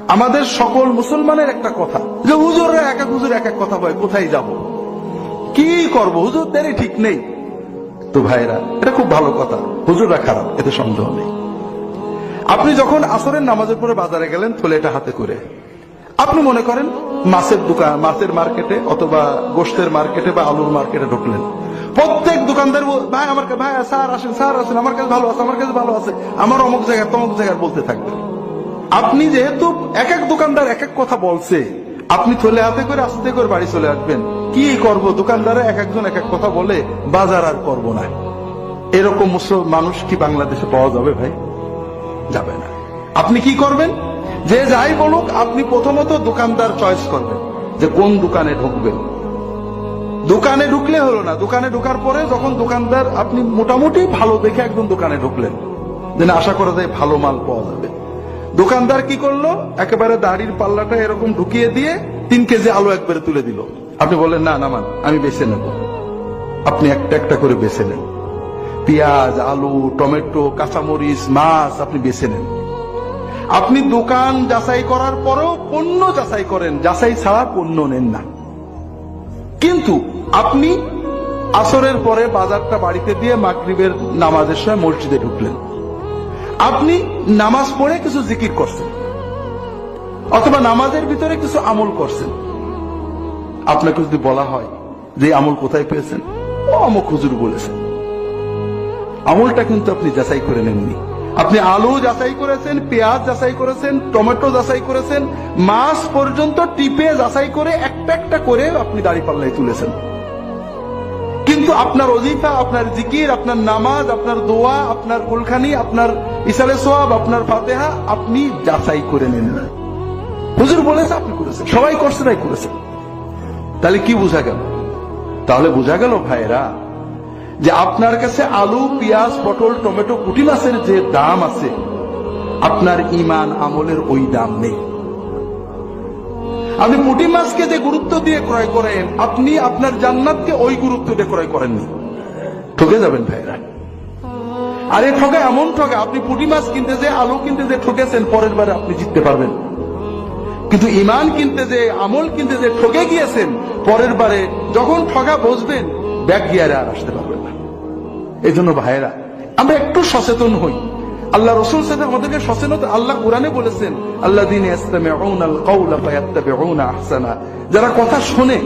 আমাদের সকল মুসলমানের একটা কথা যে হুজুররা এক এক হুজুর এক এক কথা বলে, কোথায় যাব, কি করব, হুজুরদেরই ঠিক নেই। তো ভাইরা, এটা খুব ভালো কথা, হুজুররা খারাপ, এতে সন্দেহ নেই। আপনি যখন আসরের নামাজের পরে বাজারে গেলেন থলেটা হাতে করে, আপনি মনে করেন মাছের দোকান, মাছের মার্কেটে অথবা গোশতের মার্কেটে বা আলুর মার্কেটে ঢুকলেন। প্রত্যেক দোকানদার ভাই আমার ভাই স্যার আসেন, স্যার আসেন, আমার কাছে ভালো আছে, আমার কাছে ভালো আছে, আমার অমুক জায়গায় তমুক জায়গায় বলতে থাকবেন। আপনি যেহেতু এক এক দোকানদার এক এক কথা বলছে, আপনি থলে হাতে করে আস্তে করে বাড়ি চলে আসবেন। কি করব, দোকানদারে এক একজন এক এক কথা বলে, বাজার আর করব না। এরকম মানুষ কি বাংলাদেশে পাওয়া যাবে ভাই? যাবে না। আপনি কি করবেন? যে যাই বলুক, আপনি প্রথমত দোকানদার চয়েস করবেন যে কোন দোকানে ঢুকবেন। দোকানে ঢুকলে হলো না, দোকানে ঢোকার পরে যখন দোকানদার, আপনি মোটামুটি ভালো দেখে একদম দোকানে ঢুকলেন, যেন আশা করা যায় ভালো মাল পাওয়া যাবে। দোকানদার কি করলো, একেবারে দাড়ির পাল্লাটা এরকম ঢুকিয়ে দিয়ে 3 কেজি আলু একবারে তুলে দিল। আপনি বললেন না নামান, আমি বেছে নেব। আপনি একটা একটা করে বেছে নেন, পেঁয়াজ, আলু, টমেটো, কাঁচামরিচ, মাছ আপনি বেছে নেন। আপনি দোকান যাচাই করার পরেও পণ্য যাচাই করেন, যাচাই ছাড়া পণ্য নেন না। কিন্তু আপনি আসরের পরে বাজারটা বাড়িতে দিয়ে মাগরিবের নামাজের সময় মসজিদে ঢুকলেন। আপনি নামাজ পড়ে কিছু জিকির করছেন অথবা নামাজের ভিতরে কিছু আমল করছেন। আপনাকে যদি বলা হয় যে আমল কোথায় পেয়েছেন, ও অমুক হুজুর বলেছেন, আমলটা কিন্তু আপনি যাচাই করে নেননি। আপনি আলু যাচাই করেছেন, পেঁয়াজ যাচাই করেছেন, টমেটো যাচাই করেছেন, মাছ পর্যন্ত টিপে যাচাই করে একটা একটা করে আপনি দাঁড়িপাল্লায় তুলেছেন। কিন্তু আপনার ওজিফা, আপনার জিকির, আপনার নামাজ, আপনার দোয়া, আপনার কুলখানি, আপনার ইসালে সোয়াব, আপনার ফাতেহা আপনি যাচাই করে নেন না। হুজুর বলেছে আপনি করেছেন, সবাই করছে তাই করেছেন। তাহলে কি বোঝা গেল? তাহলে বোঝা গেল ভাইরা, যে আপনার কাছে আলু, পেঁয়াজ, পটল, টমেটো, পুঁটি মাছের যে দাম আছে, আপনার ইমান আমলের ওই দাম নেই। আপনি পুঁটি মাছকে যে গুরুত্ব দিয়ে ক্রয় করেন, আপনি আপনার জান্নাতকে ওই গুরুত্ব দিয়ে ক্রয় করেননি। ঠকে যাবেন ভাইরা। আর এই ঠকে এমন ঠকে, আপনি পুঁটি মাছ কিনতে যে, আলু কিনতে যে ঠকেছেন, পরের বারে আপনি জিততে পারবেন। কিন্তু ইমান কিনতে যে, আমল কিনতে যে ঠকে গিয়েছেন, পরের বারে যখন ঠকা বসবেন, ব্যাক গিয়ারে আর আসতে পারবেন না। এই জন্য ভাইরা, আমরা একটু সচেতন হই। আল্লাহ রসুল সাথে আমাদেরকে সচেতন, আল্লাহ কোরআনে বলেছেন, আল্লাযীনা ইসতামিউনাল কাওলা ফায়াত্তাবিউনা আহসানা, যারা কথা শুনে,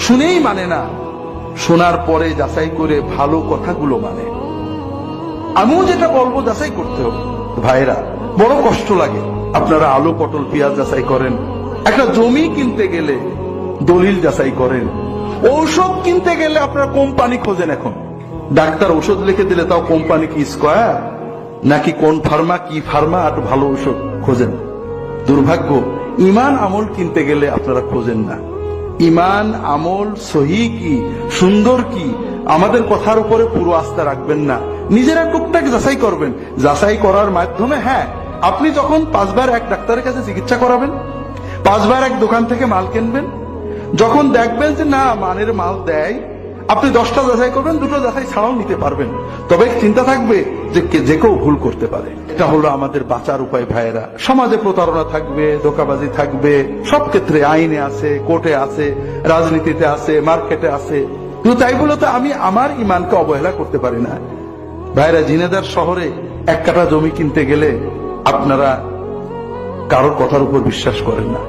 শুনেই মানে না, শোনার পরে যাচাই করে ভালো কথাগুলো মানে। আমিও যেটা বলবো যাচাই করতে হবে। ভাইরা, বড় কষ্ট লাগে। আপনারা আলু, পটল, পেঁয়াজ যাচাই করেন, একটা জমি কিনতে গেলে দলিল যাচাই করেন, ঔষধ কিনতে গেলে আপনারা কোম্পানি খোঁজেন। এখন ডাক্তার ওষুধ লিখে দিলে তাও কোম্পানি কি স্কয়ার নাকি কোন ফার্মা, কি ফার্মা, আর ভালো ওষুধ খোঁজেন। দুর্ভাগ্য, ইমান আমল কিনতে গেলে আপনারা খোঁজেন না। ইমান আমল সহি কি, সুন্দর কি, আমাদের কথার উপরে পুরো আস্থা রাখবেন না। নিজেরা টুকটাক যাচাই করবেন। যাচাই করার মাধ্যমে, হ্যাঁ, আপনি যখন 5 বার এক ডাক্তারের কাছে চিকিৎসা করাবেন, 5 বার এক দোকান থেকে মাল কিনবেন, যখন দেখবেন যে না মানের মাল দেয়, আপনি 10টা যাচাই করবেন, 2টো যাচাই ছাড়াও নিতে পারবেন। তবে চিন্তা থাকবে যে যে কেউ ভুল করতে পারে। এটা হলো আমাদের বাঁচার উপায় ভাইয়েরা। সমাজে প্রতারণা থাকবে, ধোঁকাবাজি থাকবে, সব ক্ষেত্রে আইনে আছে, কোর্টে আছে, রাজনীতিতে আছে, মার্কেটে আছে। কিন্তু তাই বলে তো আমি আমার ইমানকে অবহেলা করতে পারি না। ভাইয়েরা, ঝিনাইদহ শহরে 1 কাঠা জমি কিনতে গেলে আপনারা কারোর কথার উপর বিশ্বাস করেন না।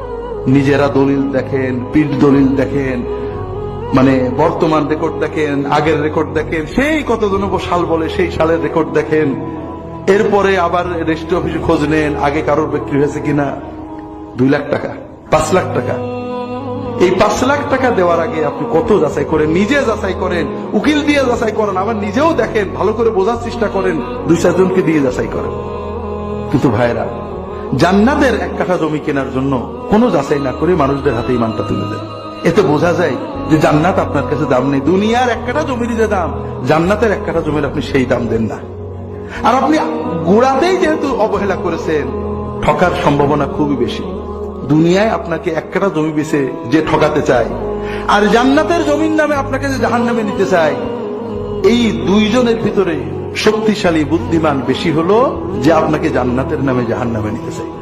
নিজেরা দলিল দেখেন, পিঠ দলিল দেখেন, মানে বর্তমান রেকর্ড দেখেন, আগের রেকর্ড দেখেন, সেই কতজন সাল বলে সেই সালের রেকর্ড দেখেন। এরপরে আবার রেজিস্ট্রি অফিসে খোঁজ নেন আগে কারোর বিক্রি হয়েছে কিনা। 2 লাখ টাকা, 5 লাখ টাকা, এই 5 লাখ টাকা দেওয়ার আগে আপনি কত যাচাই করেন, নিজে যাচাই করেন, উকিল দিয়ে যাচাই করেন, আবার নিজেও দেখেন, ভালো করে বোঝার চেষ্টা করেন, 2-4 জনকে দিয়ে যাচাই করেন। কিন্তু ভাইরা, জান্নাতের 1 কাঠা জমি কেনার জন্য কোনো যাচাই না করে মানুষদের হাতে ইমানটা তুলে দেন। এতে বোঝা যায় যে জান্নাত আপনার কাছে দাম নেই। দুনিয়ার 1 কাঠা জমির যে দাম, জান্নাতের 1 কাঠা জমির আপনি সেই দাম দেন না। আর আপনি গোড়াতেই যেহেতু অবহেলা করেছেন, ঠকার সম্ভাবনা খুবই বেশি। দুনিয়ায় আপনাকে 1 কাঠা জমি বেচে যে ঠকাতে চায়, আর জান্নাতের জমির নামে আপনাকে যে জাহান্নামে নিতে চায়, এই 2 জনের ভিতরে শক্তিশালী বুদ্ধিমান বেশি হলো যে আপনাকে জান্নাতের নামে জাহান্নামে নিতে চায়।